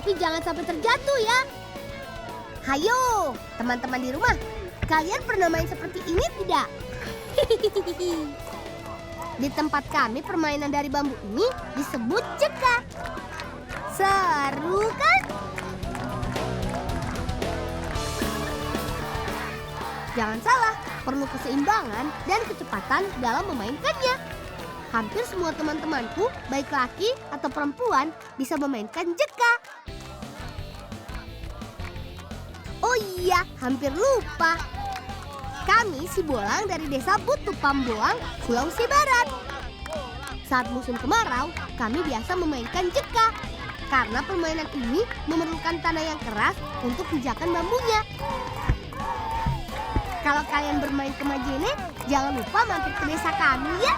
Tapi jangan sampai terjatuh ya. Hayo, teman-teman di rumah, kalian pernah main seperti ini tidak? Di tempat kami permainan dari bambu ini disebut jeka. Seru kan? Jangan salah, perlu keseimbangan dan kecepatan dalam memainkannya. Hampir semua teman-temanku, baik laki atau perempuan, bisa memainkan jeka. Oh iya, hampir lupa. Kami si Bolang dari desa Butu Pamboang, Sulawesi Barat. Saat musim kemarau, kami biasa memainkan jeka. Karena permainan ini memerlukan tanah yang keras untuk pijakan bambunya. Kalau kalian bermain ke Majene, jangan lupa mampir ke desa kami ya.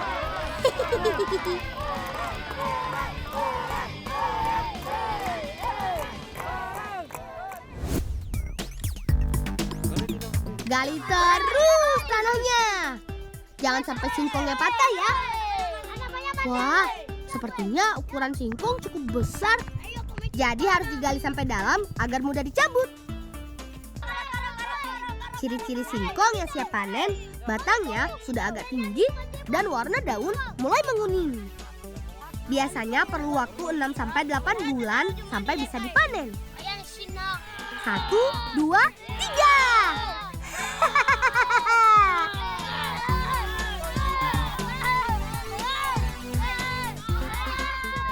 Gali terus tanahnya. Jangan sampai singkongnya patah ya. Wah, sepertinya ukuran singkong cukup besar. Jadi harus digali sampai dalam agar mudah dicabut. Ciri-ciri singkong yang siap panen, batangnya sudah agak tinggi dan warna daun mulai menguning. Biasanya perlu waktu 6-8 bulan sampai bisa dipanen. 1, 2, 3.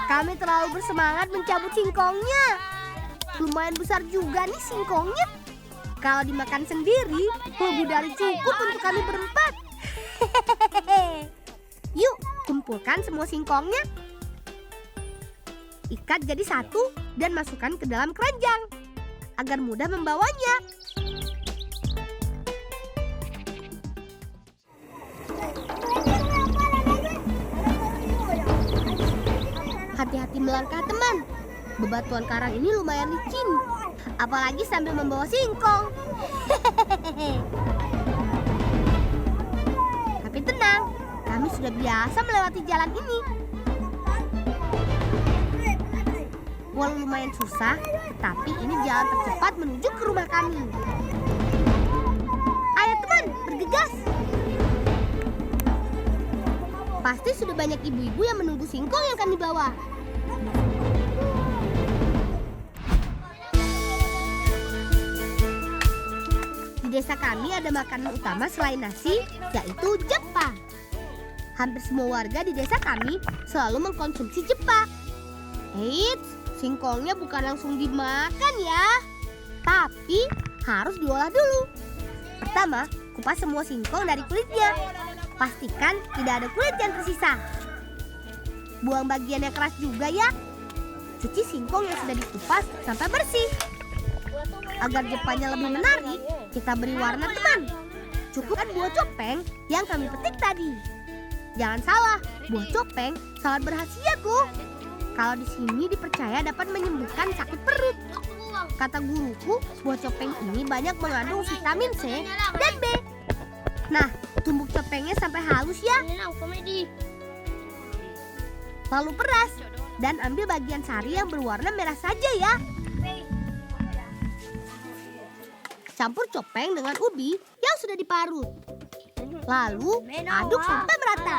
Kami terlalu bersemangat mencabut singkongnya. Lumayan besar juga nih singkongnya. Kalau dimakan sendiri, lebih dari cukup untuk kami berempat. Yuk, kumpulkan semua singkongnya. Ikat jadi satu dan masukkan ke dalam keranjang agar mudah membawanya. Hati-hati melangkah teman. Bebatuan karang ini lumayan licin. Apalagi sambil membawa singkong. Tapi tenang, kami sudah biasa melewati jalan ini. Walau lumayan susah, tetapi ini jalan tercepat menuju ke rumah kami. Ayo teman, bergegas. Pasti sudah banyak ibu-ibu yang menunggu singkong yang kami bawa. Di desa kami ada makanan utama selain nasi, yaitu jepa. Hampir semua warga di desa kami selalu mengkonsumsi jepa. Eits, singkongnya bukan langsung dimakan ya, tapi harus diolah dulu. Pertama, kupas semua singkong dari kulitnya. Pastikan tidak ada kulit yang tersisa. Buang bagian yang keras juga ya. Cuci singkong yang sudah dikupas sampai bersih. Agar jepanya lebih menarik, kita beri warna teman. Cukupkan buah copeng yang kami petik tadi. Jangan salah, buah copeng sangat berkhasiat loh. Kalau di sini dipercaya dapat menyembuhkan sakit perut. Kata guruku, buah copeng ini banyak mengandung vitamin C dan B. Nah, tumbuk copengnya sampai halus ya. Lalu peras dan ambil bagian sari yang berwarna merah saja ya. Campur copeng dengan ubi yang sudah diparut. Lalu aduk sampai merata.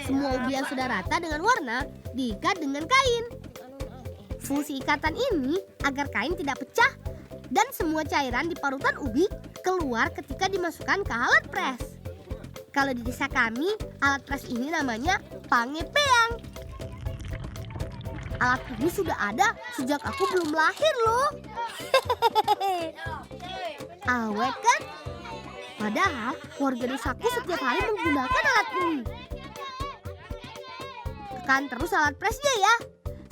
Semua ubi yang sudah rata dengan warna diikat dengan kain. Fungsi ikatan ini agar kain tidak pecah dan semua cairan di parutan ubi keluar ketika dimasukkan ke alat pres. Kalau di desa kami, alat pres ini namanya pangepeang. Alat ini sudah ada sejak aku belum lahir loh. Awet kan? Padahal warga desaku setiap hari menggunakan alat ini. Tekan terus alat presnya ya,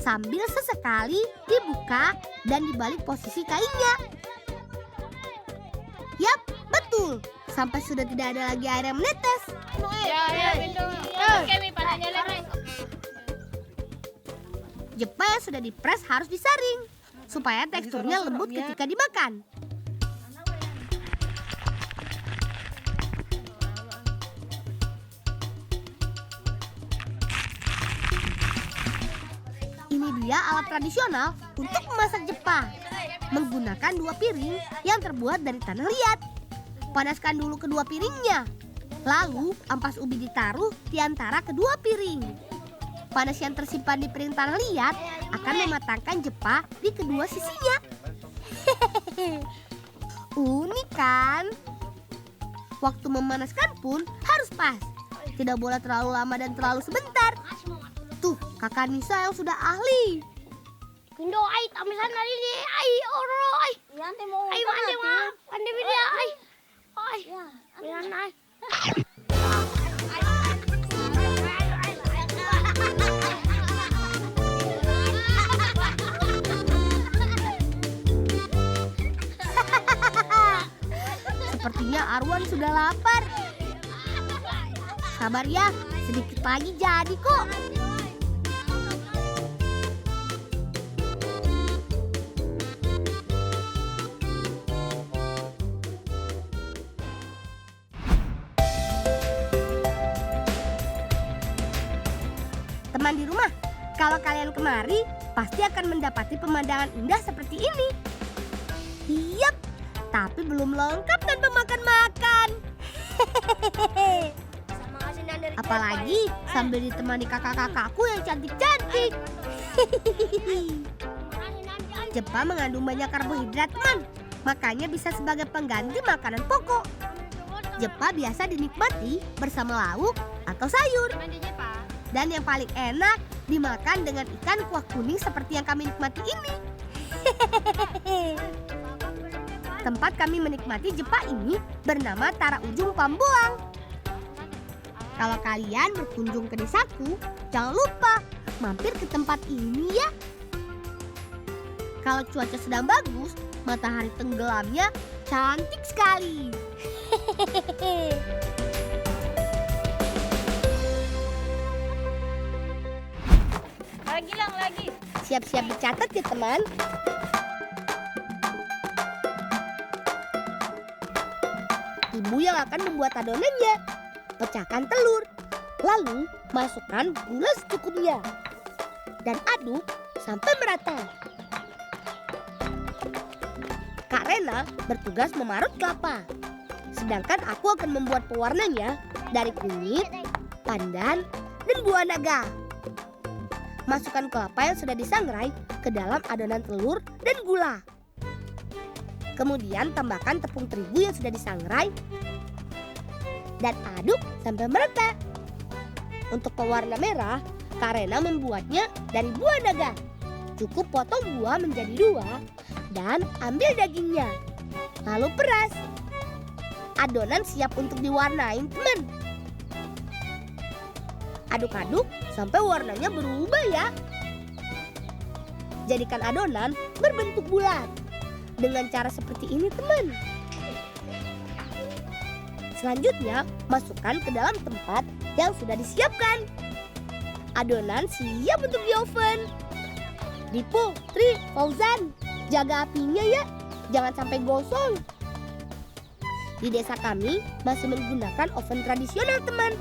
sambil sesekali dibuka dan dibalik posisi kainnya. Yap, betul. Sampai sudah tidak ada lagi air yang menetes. Jepa yang sudah dipres harus disaring supaya teksturnya lembut ketika dimakan. Ini dia alat tradisional untuk memasak Jepang. Menggunakan 2 piring yang terbuat dari tanah liat. Panaskan dulu kedua piringnya. Lalu ampas ubi ditaruh di antara kedua piring. Panas yang tersimpan di piring tanah liat akan mematangkan Jepa di kedua sisinya. Unik kan? Waktu memanaskan pun harus pas. Tidak boleh terlalu lama dan terlalu sebentar. Tuh, kakak Nisa yang sudah ahli. Pindo ay tamisan na rin eh. Ay, oro ay. Yan, mo. Ay, mandi mo. Mandi mo niya. Ay. Ay. Yan ay. Sepertinya Arwan sudah lapar. Sabar ya, sedikit lagi jadi kok. Teman di rumah, kalau kalian kemari, pasti akan mendapati pemandangan indah seperti ini. Yap, tapi belum lengkap tanpa makan-makan. Apalagi sambil ditemani kakak-kakakku yang cantik-cantik. Jepa mengandung banyak karbohidrat, teman. Makanya bisa sebagai pengganti makanan pokok. Jepa biasa dinikmati bersama lauk atau sayur. Dan yang paling enak dimakan dengan ikan kuah kuning seperti yang kami nikmati ini. Tempat kami menikmati Jepa ini bernama Tara Ujung Pambuang. Kalau kalian berkunjung ke desaku, jangan lupa mampir ke tempat ini ya. Kalau cuaca sedang bagus, matahari tenggelamnya cantik sekali. Lagi. Siap-siap dicatat ya teman. Ibu yang akan membuat adonannya. Pecahkan telur, lalu masukkan gula secukupnya. Dan aduk sampai merata. Kak Rena bertugas memarut kelapa. Sedangkan aku akan membuat pewarnanya dari kunyit, pandan, dan buah naga. Masukkan kelapa yang sudah disangrai ke dalam adonan telur dan gula. Kemudian tambahkan tepung terigu yang sudah disangrai dan aduk sampai merata. Untuk pewarna merah, Kak Rena membuatnya dari buah naga. Cukup potong buah menjadi 2 dan ambil dagingnya. Lalu peras. Adonan siap untuk diwarnain, teman. Aduk-aduk sampai warnanya berubah ya. Jadikan adonan berbentuk bulat. Dengan cara seperti ini, teman. Selanjutnya, masukkan ke dalam tempat yang sudah disiapkan. Adonan siap untuk di oven. Dipo, Tri, Fauzan, jaga apinya ya. Jangan sampai gosong. Di desa kami masih menggunakan oven tradisional, teman.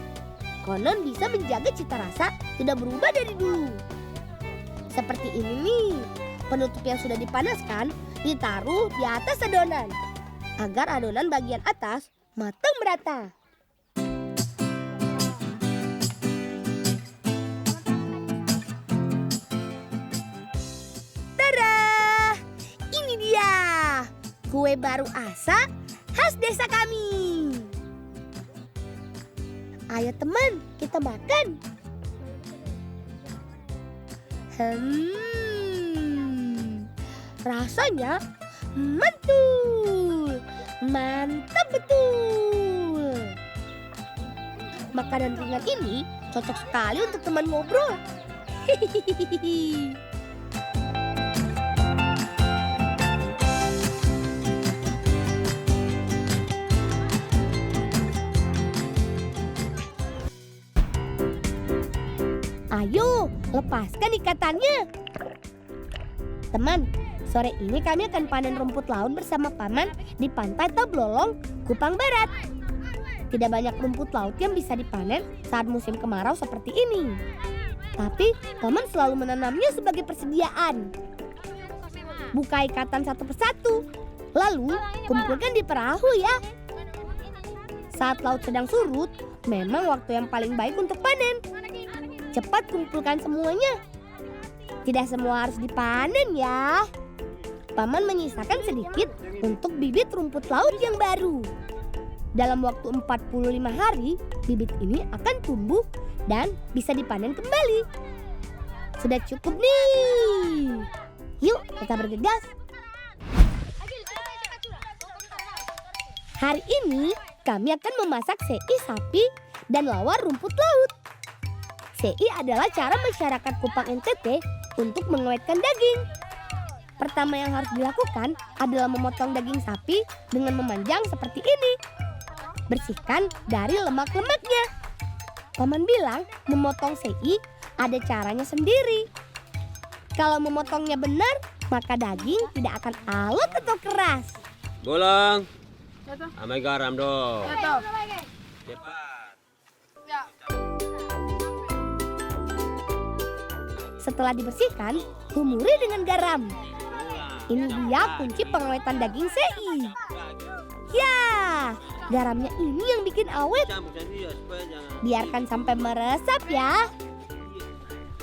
Konon bisa menjaga cita rasa tidak berubah dari dulu. Seperti ini nih, penutup yang sudah dipanaskan ditaruh di atas adonan agar adonan bagian atas matang merata. Tada! Ini dia, kue baru Asa khas desa kami. Ayo teman, kita makan. Rasanya mantul, mantap betul. Makanan ringan ini cocok sekali untuk teman ngobrol. Hihihi. Ayo, lepaskan ikatannya. Teman, sore ini kami akan panen rumput laut bersama paman di pantai Tablolong, Kupang Barat. Tidak banyak rumput laut yang bisa dipanen saat musim kemarau seperti ini. Tapi paman selalu menanamnya sebagai persediaan. Buka ikatan satu persatu, lalu kumpulkan di perahu ya. Saat laut sedang surut, memang waktu yang paling baik untuk panen. Cepat kumpulkan semuanya. Tidak semua harus dipanen ya. Paman menyisakan sedikit untuk bibit rumput laut yang baru. Dalam waktu 45 hari, bibit ini akan tumbuh dan bisa dipanen kembali. Sudah cukup nih. Yuk kita bergegas. Hari ini kami akan memasak sei sapi dan lawar rumput laut. Sei adalah cara masyarakat Kupang NTT untuk mengawetkan daging. Pertama yang harus dilakukan adalah memotong daging sapi dengan memanjang seperti ini. Bersihkan dari lemak-lemaknya. Paman bilang memotong sei ada caranya sendiri. Kalau memotongnya benar, maka daging tidak akan alot atau keras. Bolang. Amai garam dong. Cepat. Setelah dibersihkan, lumuri dengan garam. Ini dia kunci pengawetan daging sei. Ya, garamnya ini yang bikin awet. Biarkan sampai meresap ya.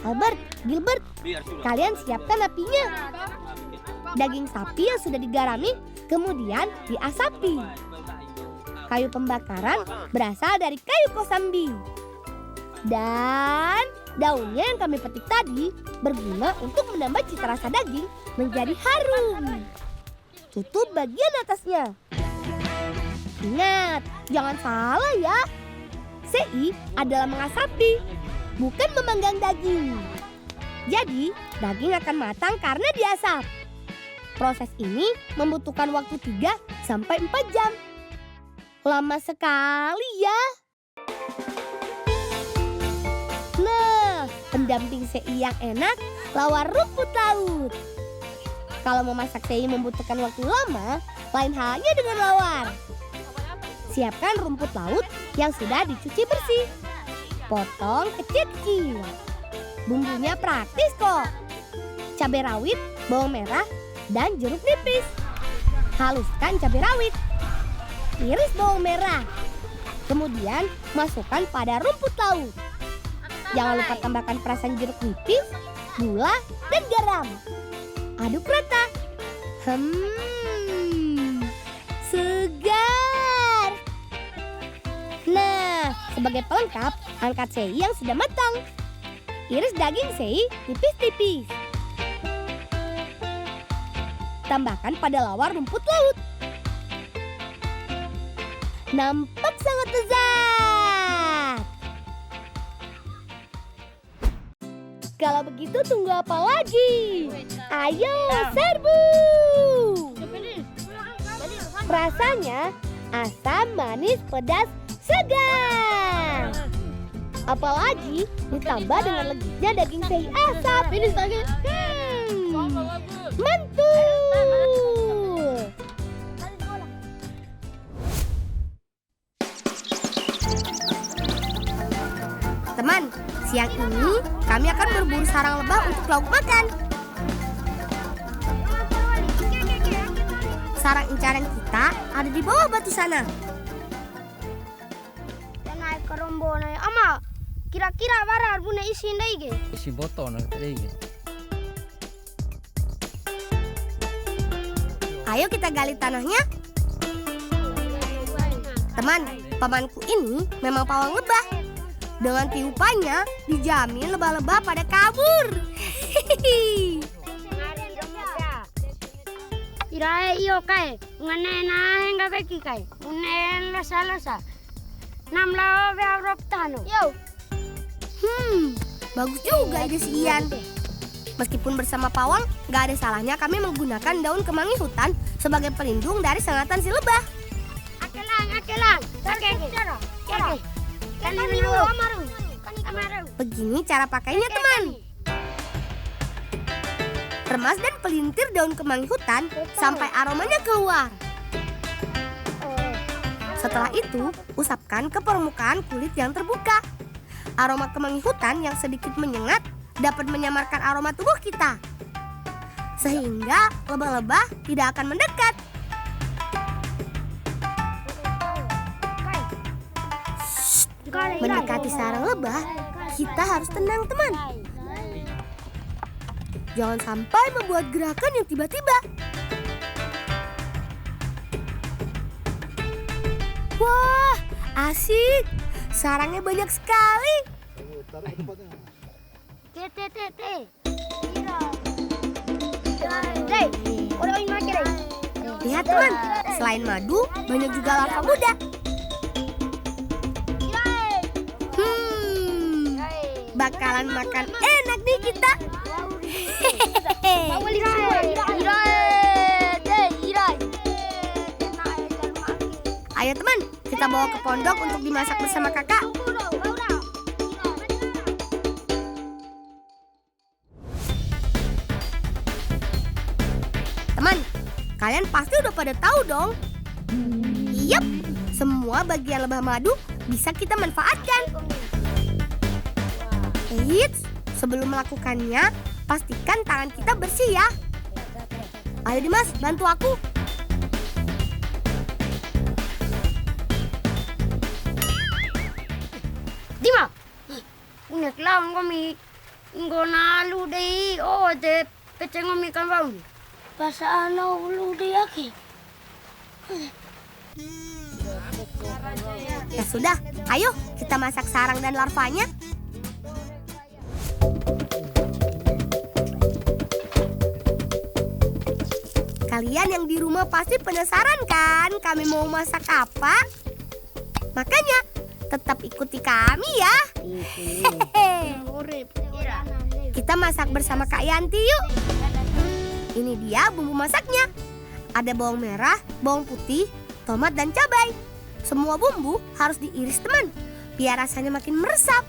Albert, Gilbert, kalian siapkan apinya. Daging sapi yang sudah digarami kemudian diasapi. Kayu pembakaran berasal dari kayu kosambi. Dan daunnya yang kami petik tadi berguna untuk menambah cita rasa daging menjadi harum. Tutup bagian atasnya. Ingat, jangan salah ya. Sei adalah mengasapi, bukan memanggang daging. Jadi, daging akan matang karena diasap. Proses ini membutuhkan waktu 3-4 jam. Lama sekali ya. Nah, pendamping sei yang enak, lawar rumput laut. Kalau memasak sei membutuhkan waktu lama, lain halnya dengan lawar. Siapkan rumput laut yang sudah dicuci bersih. Potong kecil-kecil. Bumbunya praktis kok. Cabai rawit, bawang merah, dan jeruk nipis. Haluskan cabai rawit. Iris bawang merah. Kemudian masukkan pada rumput laut. Jangan lupa tambahkan perasan jeruk nipis, gula, dan garam. Aduk rata. Segar. Nah, sebagai pelengkap, angkat sei yang sudah matang. Iris daging sei tipis-tipis. Tambahkan pada lawar rumput laut. Nampak sangat lezat. Kalau begitu tunggu apa lagi? Ayo serbu. Rasanya asam, manis, pedas, segar. Apalagi ditambah dengan legitnya daging sei asap. Mantul. Teman, siang ini kami akan berburu sarang lebah untuk lauk makan. Sarang incaran kita ada di bawah batu sana. Naik ke rombongan ama kira-kira warar punya isi ndai ge. Isi botol nak tadi. Ayo kita gali tanahnya. Teman, pamanku ini memang pawang lebah. Dengan tiupannya dijamin lebah-lebah pada kabur. Irae iyo kai ngane na henga beki kai. Unen losa. Namla ve Arab tano. Yo. Bagus juga ide si Ian. Meskipun bersama pawang, gak ada salahnya kami menggunakan daun kemangi hutan sebagai pelindung dari sengatan si lebah. Akelang. Cara. Kan ini amaru. Begini cara pakainya teman. Remas dan pelintir daun kemangi hutan sampai aromanya keluar. Setelah itu, usapkan ke permukaan kulit yang terbuka. Aroma kemangi hutan yang sedikit menyengat dapat menyamarkan aroma tubuh kita, sehingga lebah-lebah tidak akan mendekat. Mendekati sarang lebah, kita harus tenang, teman. Jangan sampai membuat gerakan yang tiba-tiba. Wah, asik. Sarangnya banyak sekali. Lihat, teman, selain madu, banyak juga larva muda. Bakalan makan enak nih kita. Ayo teman, kita bawa ke pondok untuk dimasak bersama kakak. Teman, kalian pasti udah pada tahu dong. Yap, semua bagian lebah madu bisa kita manfaatkan. Eits, sebelum melakukannya, pastikan tangan kita bersih ya. Ayo Dimas, bantu aku. Dima, unik lang kami. Nggonalu deh, de peceng kami kan bang. Pasaan lu deh aki. Ya sudah, ayo kita masak sarang dan larvanya. Kalian yang di rumah pasti penasaran kan kami mau masak apa? Makanya tetap ikuti kami ya. Kita masak bersama Kak Yanti yuk. Ini dia bumbu masaknya. Ada bawang merah, bawang putih, tomat dan cabai. Semua bumbu harus diiris teman, biar rasanya makin meresap.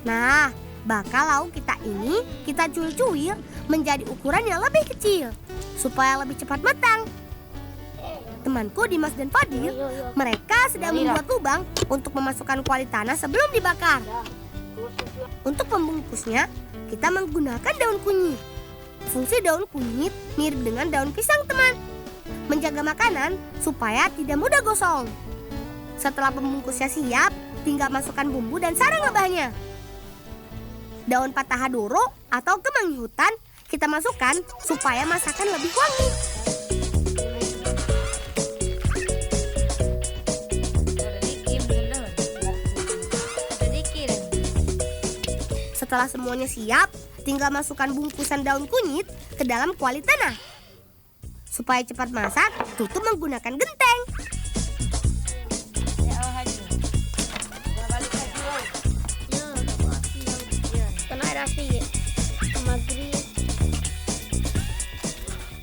Nah, bakal lauk kita ini kita cuil-cuil menjadi ukuran yang lebih kecil, supaya lebih cepat matang. Temanku Dimas dan Fadil, mereka sedang membuat lubang untuk memasukkan kuali tanah sebelum dibakar. Untuk pembungkusnya, kita menggunakan daun kunyit. Fungsi daun kunyit mirip dengan daun pisang teman, menjaga makanan supaya tidak mudah gosong. Setelah pembungkusnya siap, tinggal masukkan bumbu dan sarang lebahnya. Daun patahadoro atau kemangi hutan kita masukkan supaya masakan lebih wangi. Setelah semuanya siap, tinggal masukkan bungkusan daun kunyit ke dalam kuali tanah. Supaya cepat masak, tutup menggunakan genteng.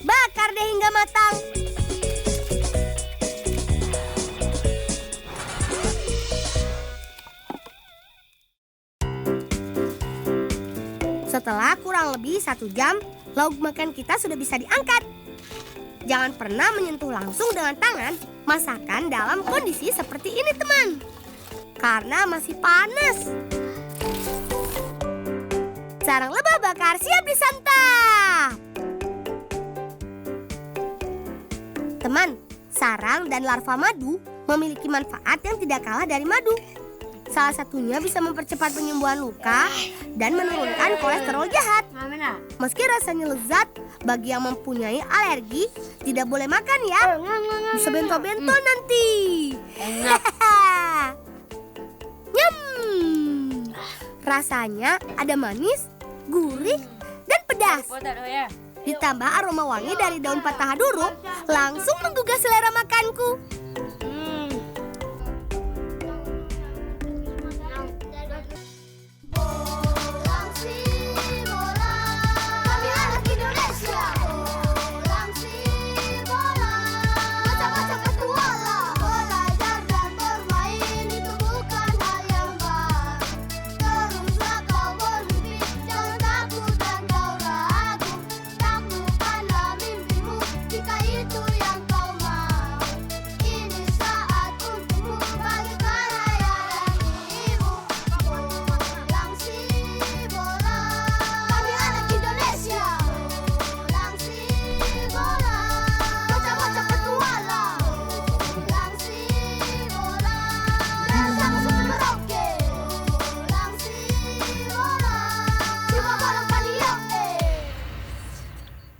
Bakar deh hingga matang. Setelah kurang lebih 1 jam, lauk makan kita sudah bisa diangkat. Jangan pernah menyentuh langsung dengan tangan masakan dalam kondisi seperti ini teman, karena masih panas. Sarang lebah bakar siap disantap. Teman, sarang dan larva madu memiliki manfaat yang tidak kalah dari madu. Salah satunya bisa mempercepat penyembuhan luka dan menurunkan kolesterol jahat. Meski rasanya lezat, bagi yang mempunyai alergi tidak boleh makan ya. Bisa bento-bento nanti. Nyam. Rasanya ada manis, gurih, dan pedas. Ditambah aroma wangi dari daun patahadoro langsung menggugah selera makanku.